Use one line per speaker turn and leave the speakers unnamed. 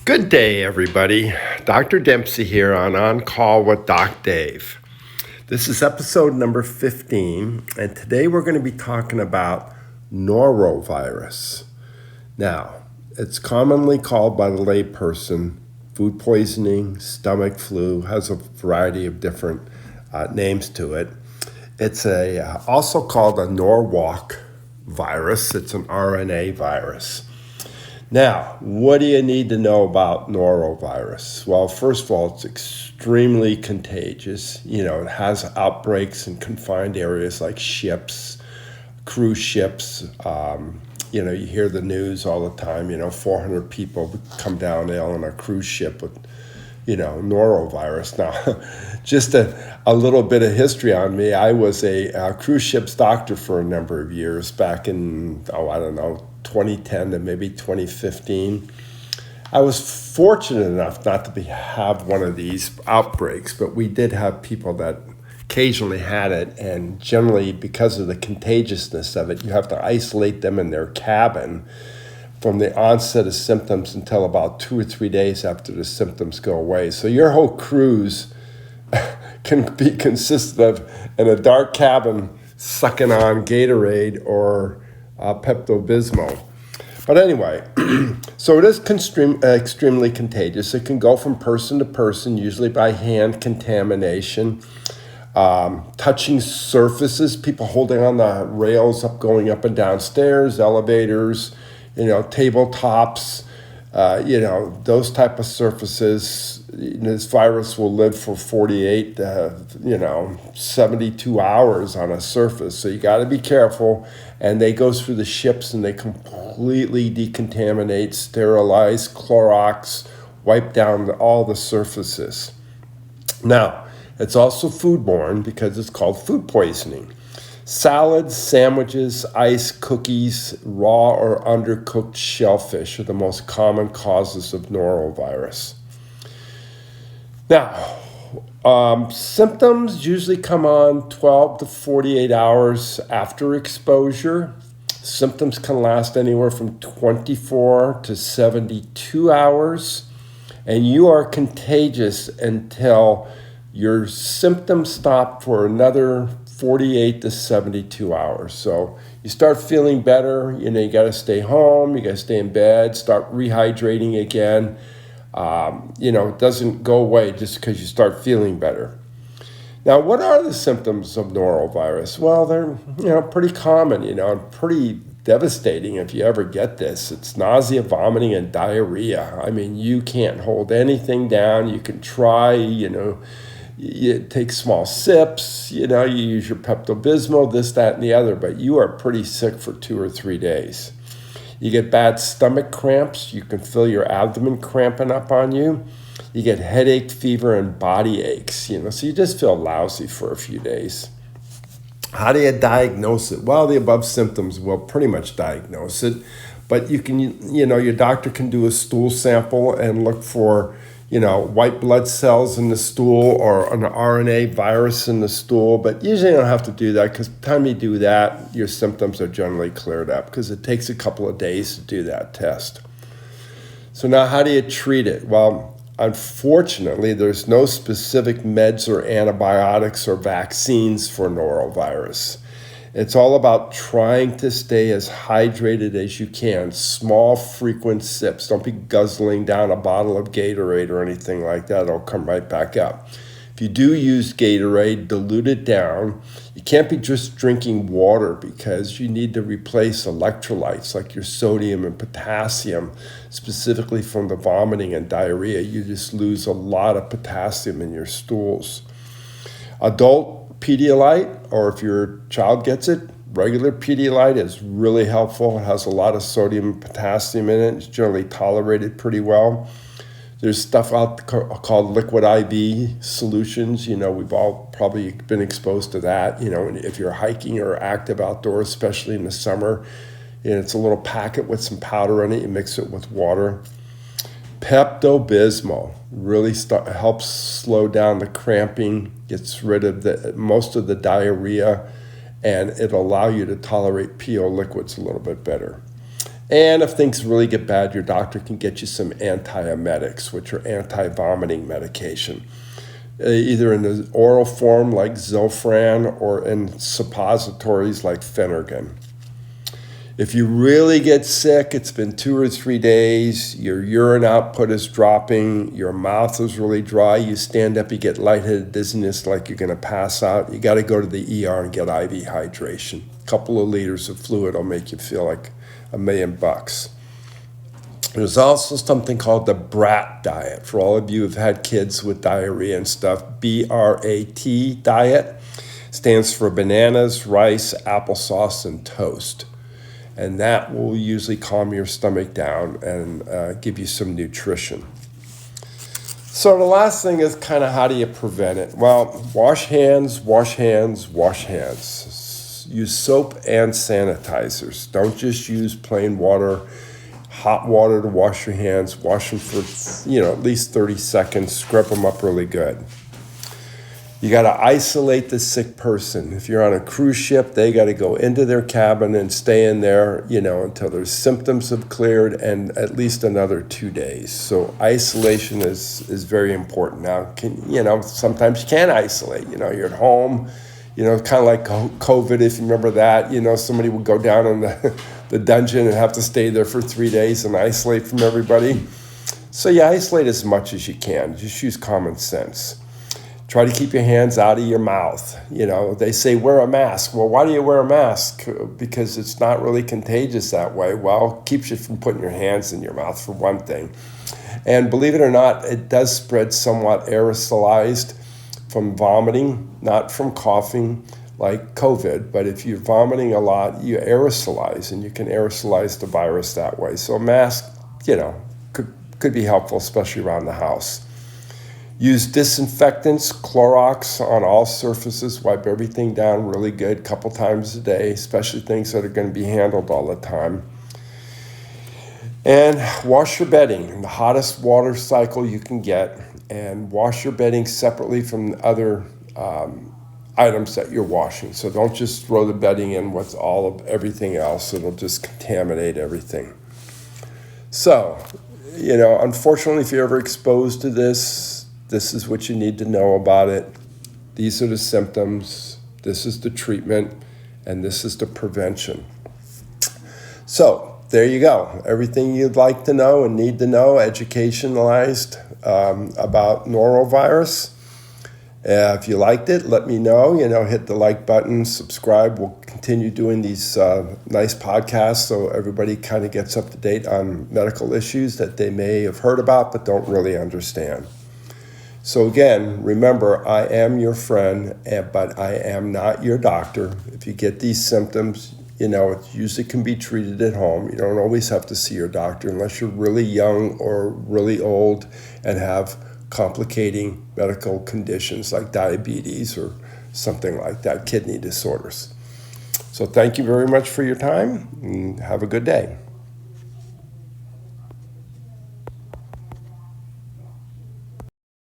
Good day, everybody. Dr. Dempsey here On Call with Doc Dave. This is episode number 15, and today we're going to be talking about norovirus. Now, it's commonly called by the layperson food poisoning, stomach flu, has a variety of different names to it. It's also called a Norwalk virus. It's an RNA virus. Now, what do you need to know about norovirus? Well, first of all, it's extremely contagious. It has outbreaks in confined areas like ships, cruise ships. You hear the news all the time. 400 people come down ill on a cruise ship with, norovirus. Now, just a little bit of history on me. I was a cruise ship's doctor for a number of years back in, 2010 to maybe 2015. I was fortunate enough not to have one of these outbreaks, but we did have people that occasionally had it, and generally because of the contagiousness of it, you have to isolate them in their cabin from the onset of symptoms until about 2 or 3 days after the symptoms go away. So your whole cruise can be consisted of in a dark cabin sucking on Gatorade or Pepto-Bismol. But anyway, so it is extremely contagious. It can go from person to person, usually by hand contamination, touching surfaces, people holding on the rails going up and down stairs, elevators, tabletops, those type of surfaces. This virus will live for 48, 72 hours on a surface. So you got to be careful. And they go through the ships and they completely decontaminate, sterilize, Clorox, wipe down all the surfaces. Now, it's also foodborne because it's called food poisoning. Salads, sandwiches, ice, cookies, raw or undercooked shellfish are the most common causes of norovirus. Now, symptoms usually come on 12 to 48 hours after exposure. Symptoms can last anywhere from 24 to 72 hours, and you are contagious until your symptoms stop for another 48 to 72 hours. So you start feeling better, you got to stay home, you got to stay in bed, start rehydrating again. It doesn't go away just because you start feeling better. Now, what are the symptoms of norovirus? Well, they're, pretty common, and pretty devastating if you ever get this. It's nausea, vomiting, and diarrhea. I mean, you can't hold anything down. You can try, you take small sips, you use your Pepto-Bismol, this, that, and the other, but you are pretty sick for 2 or 3 days. You get bad stomach cramps. You can feel your abdomen cramping up on you. You get headache, fever, and body aches, so you just feel lousy for a few days. How do you diagnose it? Well, the above symptoms will pretty much diagnose it, but you can, your doctor can do a stool sample and look for, white blood cells in the stool or an RNA virus in the stool, but usually you don't have to do that because by the time you do that, your symptoms are generally cleared up because it takes a couple of days to do that test. So now how do you treat it? Well, unfortunately, there's no specific meds or antibiotics or vaccines for norovirus. It's all about trying to stay as hydrated as you can. Small, frequent sips. Don't be guzzling down a bottle of Gatorade or anything like that. It'll come right back up. If you do use Gatorade, dilute it down. You can't be just drinking water because you need to replace electrolytes like your sodium and potassium, specifically from the vomiting and diarrhea. You just lose a lot of potassium in your stools. Adult Pedialyte, or if your child gets it, regular Pedialyte is really helpful. It has a lot of sodium and potassium in it. It's generally tolerated pretty well. There's stuff out called liquid IV solutions. We've all probably been exposed to that. If you're hiking or active outdoors, especially in the summer, it's a little packet with some powder in it. You mix it with water. Pepto-Bismol really helps slow down the cramping, gets rid of most of the diarrhea, and it'll allow you to tolerate PO liquids a little bit better. And if things really get bad, your doctor can get you some antiemetics, which are anti-vomiting medication, either in the oral form like Zofran or in suppositories like Phenergan. If you really get sick, it's been 2 or 3 days, your urine output is dropping, your mouth is really dry, you stand up, you get lightheaded, dizziness like you're going to pass out, you got to go to the ER and get IV hydration. A couple of liters of fluid will make you feel like $1 million. There's also something called the BRAT diet. For all of you who've had kids with diarrhea and stuff, BRAT diet stands for bananas, rice, applesauce, and toast. And that will usually calm your stomach down and give you some nutrition. So the last thing is kind of how do you prevent it? Well, wash hands, wash hands, wash hands. Use soap and sanitizers. Don't just use plain water, hot water to wash your hands. Wash them for, at least 30 seconds. Scrub them up really good. You got to isolate the sick person. If you're on a cruise ship, they got to go into their cabin and stay in there, until their symptoms have cleared and at least another 2 days. So isolation is very important. Now, sometimes you can't isolate. You're at home, kind of like COVID, if you remember that. Somebody would go down in the dungeon and have to stay there for 3 days and isolate from everybody. So you isolate as much as you can. Just use common sense. Try to keep your hands out of your mouth. They say wear a mask. Well, why do you wear a mask? Because it's not really contagious that way. Well, it keeps you from putting your hands in your mouth, for one thing. And believe it or not, it does spread somewhat aerosolized from vomiting, not from coughing like COVID. But if you're vomiting a lot, you aerosolize, and you can aerosolize the virus that way. So a mask, could be helpful, especially around the house. Use disinfectants, Clorox on all surfaces. Wipe everything down really good a couple times a day, especially things that are going to be handled all the time. And wash your bedding in the hottest water cycle you can get. And wash your bedding separately from other items that you're washing. So don't just throw the bedding in with all of everything else. It'll just contaminate everything. So, unfortunately, if you're ever exposed to this is what you need to know about it. These are the symptoms, this is the treatment, and this is the prevention. So there you go. Everything you'd like to know and need to know, educationalized about norovirus. If you liked it, let me know. Hit the like button, subscribe. We'll continue doing these nice podcasts so everybody kind of gets up to date on medical issues that they may have heard about but don't really understand. So again, remember, I am your friend, but I am not your doctor. If you get these symptoms, it usually can be treated at home. You don't always have to see your doctor unless you're really young or really old and have complicating medical conditions like diabetes or something like that, kidney disorders. So thank you very much for your time, and have a good day.